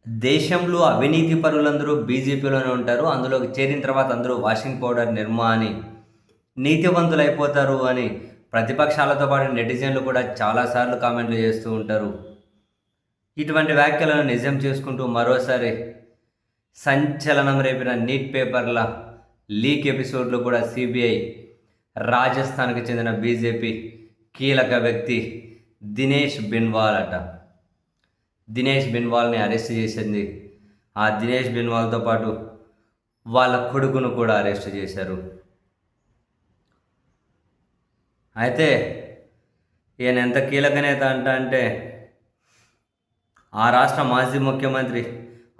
దేశంలో అవినీతి పరులందరూ బీజేపీలోనే ఉంటారు. అందులోకి చేరిన తర్వాత అందరూ వాషింగ్ పౌడర్ నిర్మా అని నీతివంతులైపోతారు అని ప్రతిపక్షాలతో పాటు నెటిజన్లు కూడా చాలాసార్లు కామెంట్లు చేస్తూ ఉంటారు. ఇటువంటి వ్యాఖ్యలను నిజం చేసుకుంటూ మరోసారి సంచలనం రేపిన నీట్ పేపర్ల లీక్ ఎపిసోడ్లో కూడా సిబిఐ రాజస్థాన్కి చెందిన బీజేపీ కీలక వ్యక్తి దినేష్ బిన్వాల్ అట. దినేష్ బిన్వాల్ని అరెస్ట్ చేసింది. ఆ దినేష్ బిన్వాల్తో పాటు వాళ్ళ కొడుకును కూడా అరెస్ట్ చేశారు. అయితే ఈయన ఎంత కీలక నేత అంటే ఆ రాష్ట్ర మాజీ ముఖ్యమంత్రి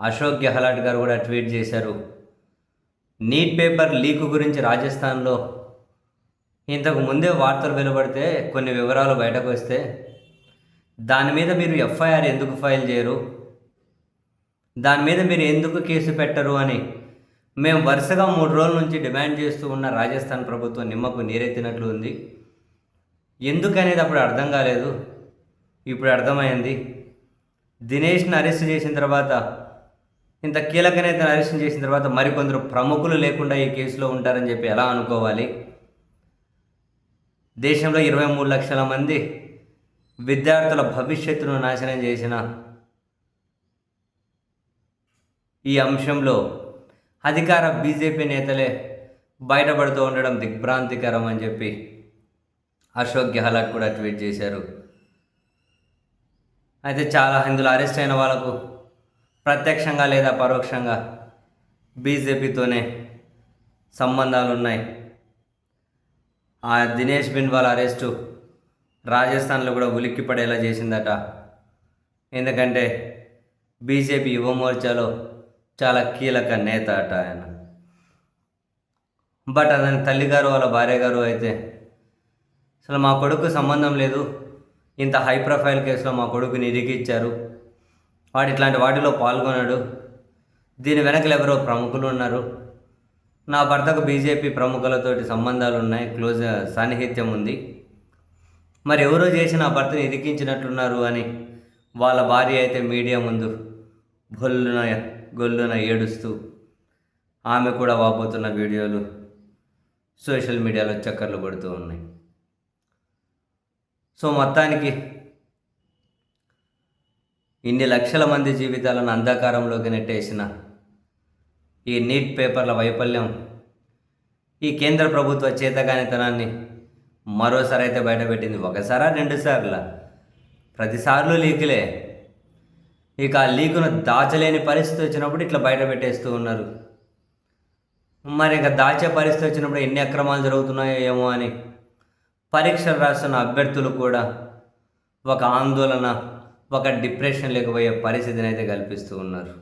అశోక్ గెహ్లాట్ గారు కూడా ట్వీట్ చేశారు. నీట్ పేపర్ లీక్ గురించి రాజస్థాన్లో ఇంతకు ముందే వార్తలు వెలువడితే కొన్ని వివరాలు బయటకు వస్తే దాని మీద మీరు ఎఫ్ఐఆర్ ఎందుకు ఫైల్ చేయరు, దాని మీద మీరు ఎందుకు కేసు పెట్టరు అని మేము వరుసగా 3 రోజుల నుంచి డిమాండ్ చేస్తూ ఉన్న రాజస్థాన్ ప్రభుత్వం నిమ్మకు నీరెత్తినట్లు ఉంది. ఎందుకనేది అప్పుడు అర్థం కాలేదు, ఇప్పుడు అర్థమైంది. దినేష్ని అరెస్ట్ చేసిన తర్వాత, ఇంత కీలక నేతను అరెస్ట్ చేసిన తర్వాత మరికొందరు ప్రముఖులు లేకుండా ఈ కేసులో ఉంటారని చెప్పి ఎలా అనుకోవాలి? దేశంలో 23 లక్షల మంది విద్యార్థుల భవిష్యత్తును నాశనం చేసిన ఈ అంశంలో అధికార బీజేపీ నేతలే బయటపడుతూ ఉండడం దిగ్భ్రాంతికరం అని చెప్పి అశోక్ గెహ్లాట్ కూడా ట్వీట్ చేశారు. అయితే చాలా ఇందులో అరెస్ట్ అయిన వాళ్ళకు ప్రత్యక్షంగా లేదా పరోక్షంగా బీజేపీతోనే సంబంధాలు ఉన్నాయి. ఆ దినేష్ బిన్వాల్ అరెస్టు రాజస్థాన్లో కూడా ఉలిక్కి పడేలా చేసిందట. ఎందుకంటే బీజేపీ యువ మోర్చాలో చాలా కీలక నేత అట ఆయన. బట్ అతని తల్లిగారు వాళ్ళ భార్య గారు అయితే అసలు మా కొడుకు సంబంధం లేదు, ఇంత హై ప్రొఫైల్ కేసులో మా కొడుకుని ఇరికిచ్చారు, వాడు ఇట్లాంటి వాటిలో పాల్గొన్నాడు, దీని వెనకలు ఎవరో ప్రముఖులు ఉన్నారు, నా భర్తకు బీజేపీ ప్రముఖులతోటి సంబంధాలు ఉన్నాయి, క్లోజ్ సాన్నిహిత్యం ఉంది, మరి ఎవరో చేసి నా భర్తని ఇరికించినట్లున్నారు అని వాళ్ళ భార్య అయితే మీడియా ముందు గొల్లున ఏడుస్తూ ఆమె కూడా వాపోతున్న వీడియోలు సోషల్ మీడియాలో చక్కర్లు పడుతూ ఉన్నాయి. సో మొత్తానికి ఇన్ని లక్షల మంది జీవితాలను అంధకారంలోకి నెట్టేసిన ఈ నీట్ పేపర్ల వైఫల్యం, ఈ కేంద్ర ప్రభుత్వ చేతగానితనాన్ని మరోసారి అయితే బయటపెట్టింది. ఒకసారా 2 సార్లా, ప్రతిసార్లు లీకులే. ఇక ఆ లీకును దాచలేని పరిస్థితి వచ్చినప్పుడు ఇట్లా బయట పెట్టేస్తూ ఉన్నారు. మరి ఇక దాచే పరిస్థితి వచ్చినప్పుడు ఎన్ని అక్రమాలు జరుగుతున్నాయో ఏమో అని పరీక్షలు రాస్తున్న అభ్యర్థులు కూడా ఒక ఆందోళన, ఒక డిప్రెషన్ లేకపోయే పరిస్థితిని అయితే కల్పిస్తూ ఉన్నారు.